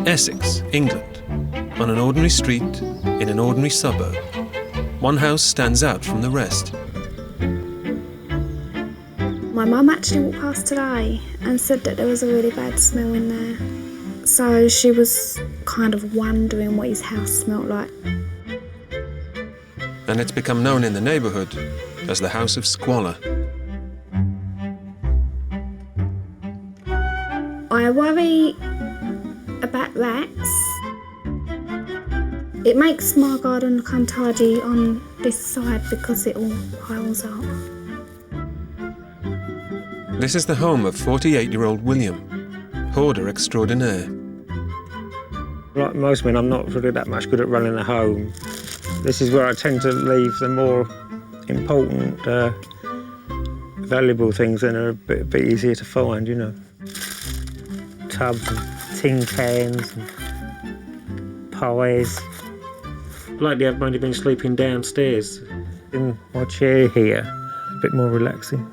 Essex, England, on an ordinary street in an ordinary suburb, one house stands out from the rest. My mum actually walked past today and said that there was a really bad smell in there. So she was kind of wondering what his house smelled like. And it's become known in the neighbourhood as the House of Squalor. I worry about rats. It makes my garden look untidy on this side because it all piles up. This is the home of 48-year-old William, hoarder extraordinaire. Like most men, I'm not really that much good at running a home. This is where I tend to leave the more important, valuable things that are a bit easier to find, you know. Tubs and tin cans and pies. Lately I've mainly been sleeping downstairs in my chair here, a bit more relaxing.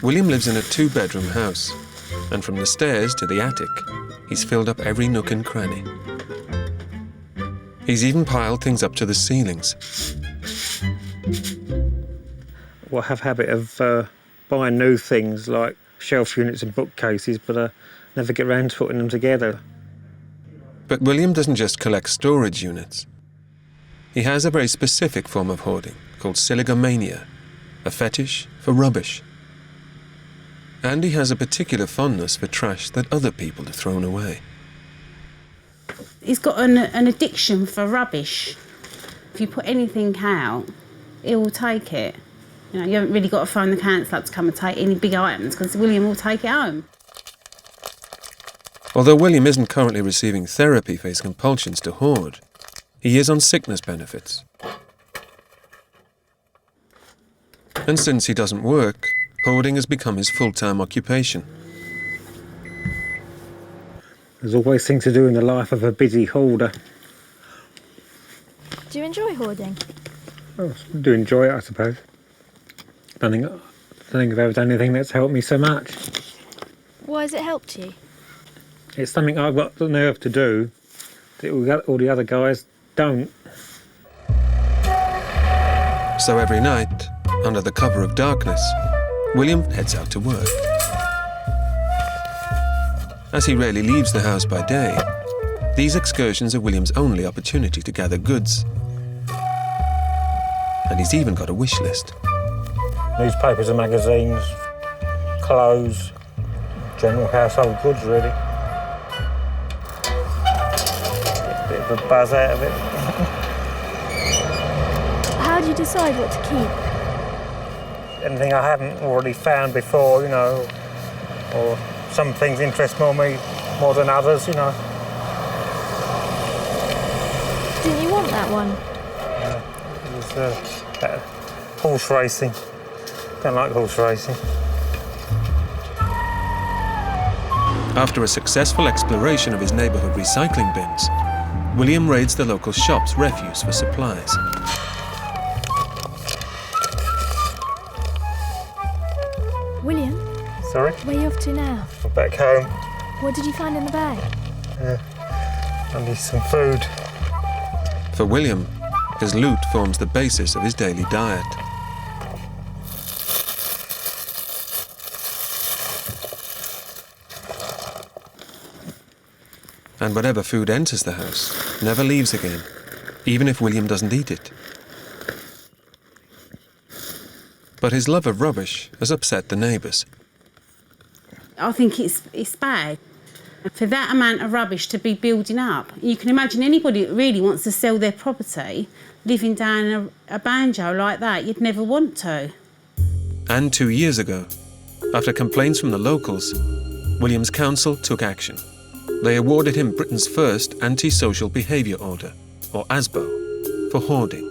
William lives in a 2-bedroom house, and from the stairs to the attic, he's filled up every nook and cranny. He's even piled things up to the ceilings. Well, I have a habit of buying new things like shelf units and bookcases, but I never get around to putting them together. But William doesn't just collect storage units. He has a very specific form of hoarding called silligomania, a fetish for rubbish. And he has a particular fondness for trash that other people have thrown away. He's got an addiction for rubbish. If you put anything out, he will take it. You know, you haven't really got to phone the council up to come and take any big items because William will take it home. Although William isn't currently receiving therapy for his compulsions to hoard, he is on sickness benefits. And since he doesn't work, hoarding has become his full-time occupation. There's always things to do in the life of a busy hoarder. Do you enjoy hoarding? Well, I do enjoy it, I suppose. I don't think I've ever done anything that's helped me so much. Why has it helped you? It's something I've got the nerve to do that all the other guys don't. So every night, under the cover of darkness, William heads out to work. As he rarely leaves the house by day, these excursions are William's only opportunity to gather goods. And he's even got a wish list. Newspapers and magazines, clothes, general household goods, really. Get a bit of a buzz out of it. How do you decide what to keep? Anything I haven't already found before, you know, or some things interest me more than others, you know. Didn't you want that one? It was horse racing. Don't like horse racing. After a successful exploration of his neighbourhood recycling bins, William raids the local shop's refuse for supplies. William? Sorry? Where are you off to now? I'm back home. What did you find in the bag? I need some food. For William, his loot forms the basis of his daily diet. And whatever food enters the house never leaves again, even if William doesn't eat it. But his love of rubbish has upset the neighbours. I think it's bad. For that amount of rubbish to be building up, you can imagine anybody that really wants to sell their property, living down a banjo like that, you'd never want to. And 2 years ago, after complaints from the locals, William's council took action. They awarded him Britain's first anti-social behaviour order, or ASBO, for hoarding.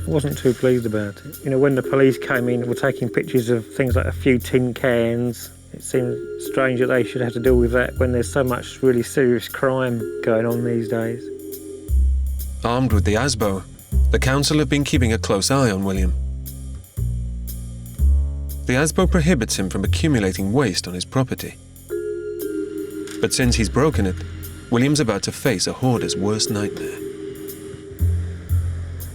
I wasn't too pleased about it. You know, when the police came in and were taking pictures of things like a few tin cans, it seemed strange that they should have to deal with that when there's so much really serious crime going on these days. Armed with the ASBO, the council have been keeping a close eye on William. The ASBO prohibits him from accumulating waste on his property. But since he's broken it, William's about to face a hoarder's worst nightmare.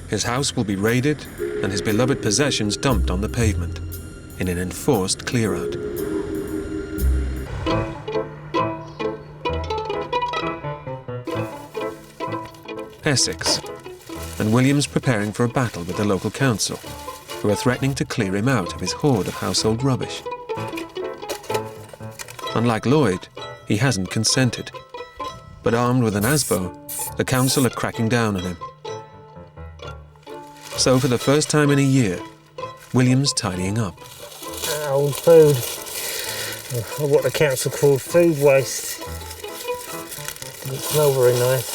His house will be raided and his beloved possessions dumped on the pavement in an enforced clear-out. Essex, and William's preparing for a battle with the local council, who are threatening to clear him out of his hoard of household rubbish. Unlike Lloyd, he hasn't consented. But armed with an asbo, the council are cracking down on him. So for the first time in a year, William's tidying up. Old food. What the council called food waste. Doesn't smell very nice.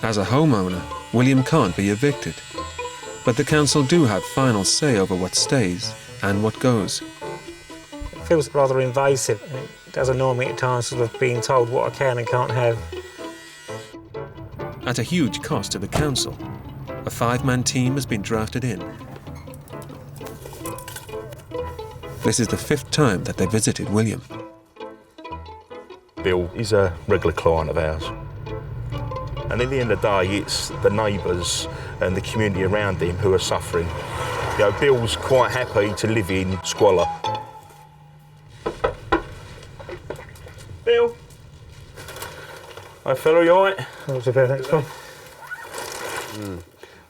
As a homeowner, William can't be evicted. But the council do have final say over what stays and what goes. It feels rather invasive. It does annoy me at times, sort of being told what I can and can't have. At a huge cost to the council, a 5-man team has been drafted in. This is the 5th time that they visited William. Bill is a regular client of ours. And at the end of the day, it's the neighbours and the community around him who are suffering. You know, Bill's quite happy to live in squalor. Bill? Hi, fella, you all right? What's about next one?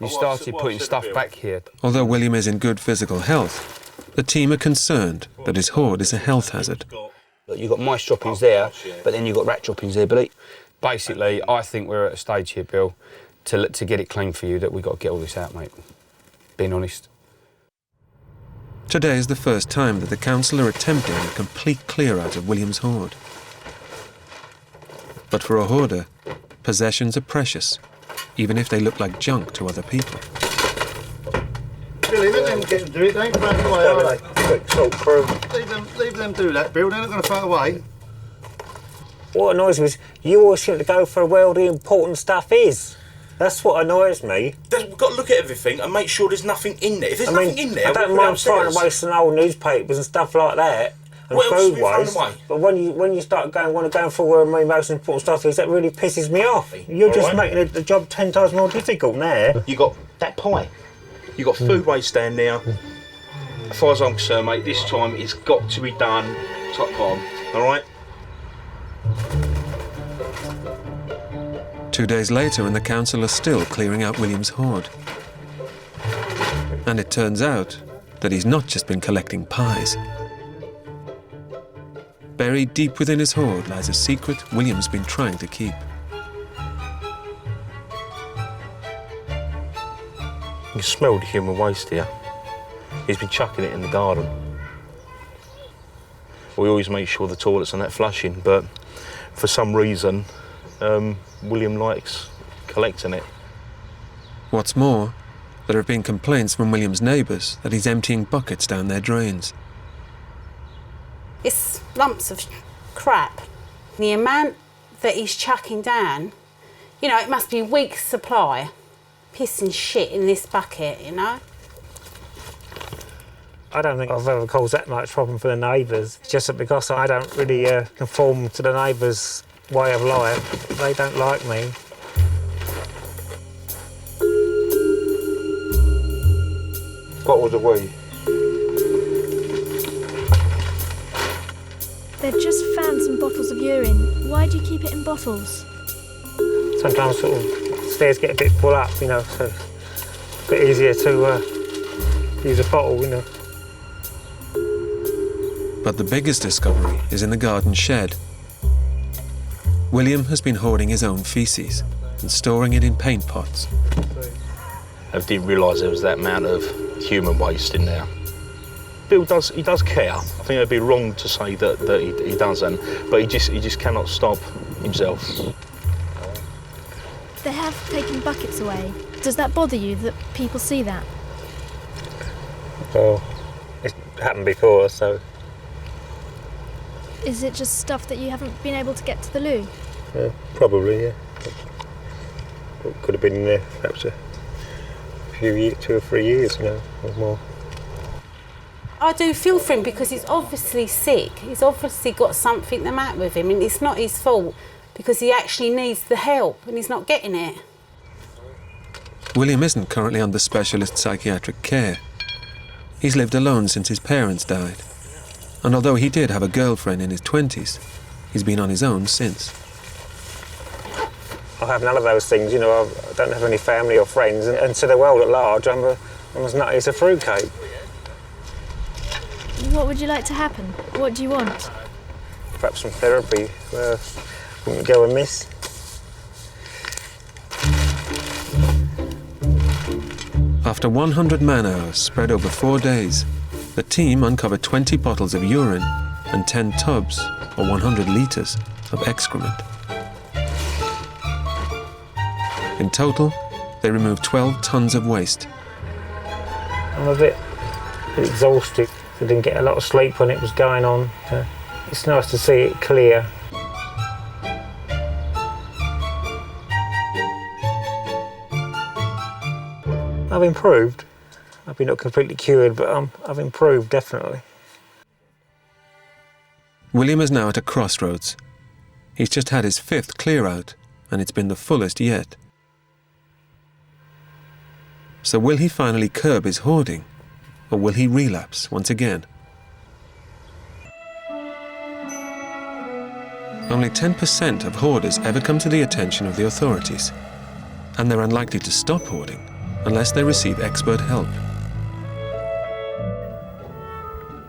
You started putting stuff back here. Although William is in good physical health, the team are concerned that his hoard is a health hazard. You've got mice droppings there, but then you've got rat droppings there, Billy. Basically, I think we're at a stage here, Bill, to get it clean for you, that we've got to get all this out, mate. Being honest. Today is the first time that the council are attempting a complete clear-out of William's hoard. But for a hoarder, possessions are precious, even if they look like junk to other people. Billy, let them get to do it. They ain't running away, are they? Quick salt crew. Leave them do that, Bill. They're not going to throw it away. What annoys me is you always seem to go for where all the important stuff is. That's what annoys me. We've got to look at everything and make sure there's nothing in there. If there's nothing in there, I don't mind throwing away some old newspapers and stuff like that. And what else food have you thrown waste. away? But when you start going for where my most important stuff is, that really pisses me off. You're just making the job 10 times more difficult now. You got that pie. You got food waste down there. As far as I'm concerned, mate, this time it's got to be done. Top on, all right? 2 days later, and the council are still clearing out William's hoard. And it turns out that he's not just been collecting pies. Buried deep within his hoard lies a secret William's been trying to keep. You smell the human waste here. He's been chucking it in the garden. We always make sure the toilets are not flushing, but for some reason, William likes collecting it. What's more, there have been complaints from William's neighbours that he's emptying buckets down their drains. It's lumps of crap. The amount that he's chucking down, you know, it must be weeks' supply. Piss and shit in this bucket, you know? I don't think I've ever caused that much problem for the neighbours. Just that because I don't really conform to the neighbours' way of life, they don't like me. What was the way? They've just found some bottles of urine. Why do you keep it in bottles? Sometimes sort of stairs get a bit full up, you know, so it's a bit easier to use a bottle, you know. But the biggest discovery is in the garden shed. William has been hoarding his own faeces and storing it in paint pots. I didn't realise there was that amount of human waste in there. Bill does care. I think it'd be wrong to say that he doesn't, but he just cannot stop himself. They have taken buckets away. Does that bother you that people see that? Well, it's happened before, so... Is it just stuff that you haven't been able to get to the loo? Probably, yeah. It could have been in there perhaps a few years, 2 or 3 years, you know, or more. I do feel for him because he's obviously sick. He's obviously got something the matter with him, and it's not his fault because he actually needs the help and he's not getting it. William isn't currently under specialist psychiatric care. He's lived alone since his parents died. And although he did have a girlfriend in his 20s, he's been on his own since. I have none of those things, you know. I don't have any family or friends, and to the world at large, I'm as nutty as a fruitcake. What would you like to happen? What do you want? Perhaps some therapy wouldn't go amiss. After 100 man-hours spread over 4 days, the team uncovered 20 bottles of urine and 10 tubs, or 100 litres, of excrement. In total, they removed 12 tons of waste. I'm a bit exhausted. I didn't get a lot of sleep when it was going on. It's nice to see it clear. I've improved. I've been not completely cured, but I've improved, definitely. William is now at a crossroads. He's just had his 5th clear-out, and it's been the fullest yet. So will he finally curb his hoarding, or will he relapse once again? Only 10% of hoarders ever come to the attention of the authorities, and they're unlikely to stop hoarding unless they receive expert help.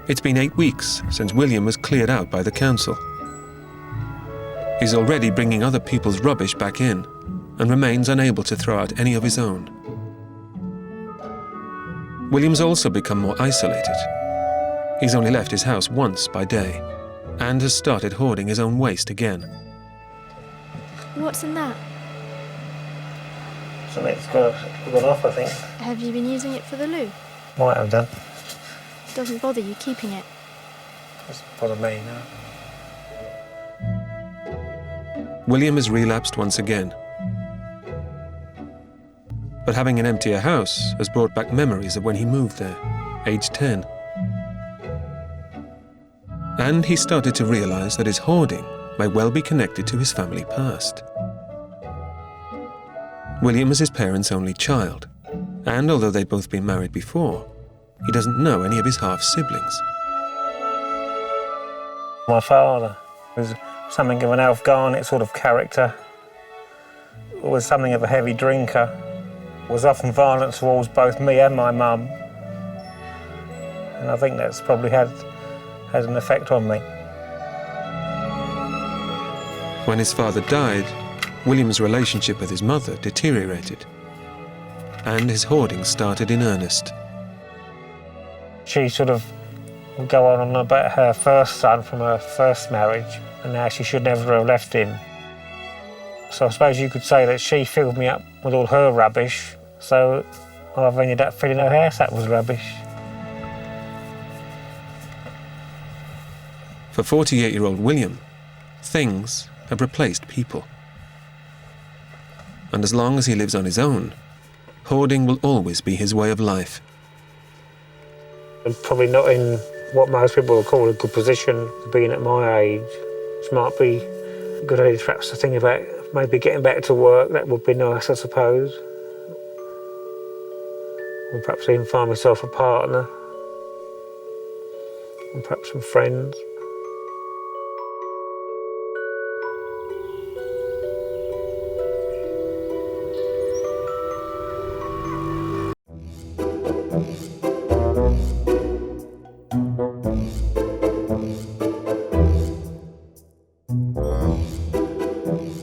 It's been 8 weeks since William was cleared out by the council. He's already bringing other people's rubbish back in and remains unable to throw out any of his own. William's also become more isolated. He's only left his house once by day and has started hoarding his own waste again. What's in that? Something's gone off, I think. Have you been using it for the loo? Might have done. Doesn't bother you keeping it? Doesn't bother me, no. William has relapsed once again. But having an emptier house has brought back memories of when he moved there, aged 10. And he started to realise that his hoarding may well be connected to his family past. William is his parents' only child, and although they'd both been married before, he doesn't know any of his half-siblings. My father was something of an Alf Garnett sort of character, was something of a heavy drinker, was often violent towards both me and my mum, and I think that's probably had an effect on me. When his father died, William's relationship with his mother deteriorated, and his hoarding started in earnest. She sort of would go on about her first son from her first marriage, and now she should never have left him. So I suppose you could say that she filled me up with all her rubbish, so I've ended up filling her house up with rubbish. For 48-year-old William, things have replaced people. And as long as he lives on his own, hoarding will always be his way of life. I'm probably not in what most people would call a good position, being at my age, which might be a good idea perhaps to think about maybe getting back to work. That would be nice, I suppose. Or perhaps even find myself a partner, and perhaps some friends.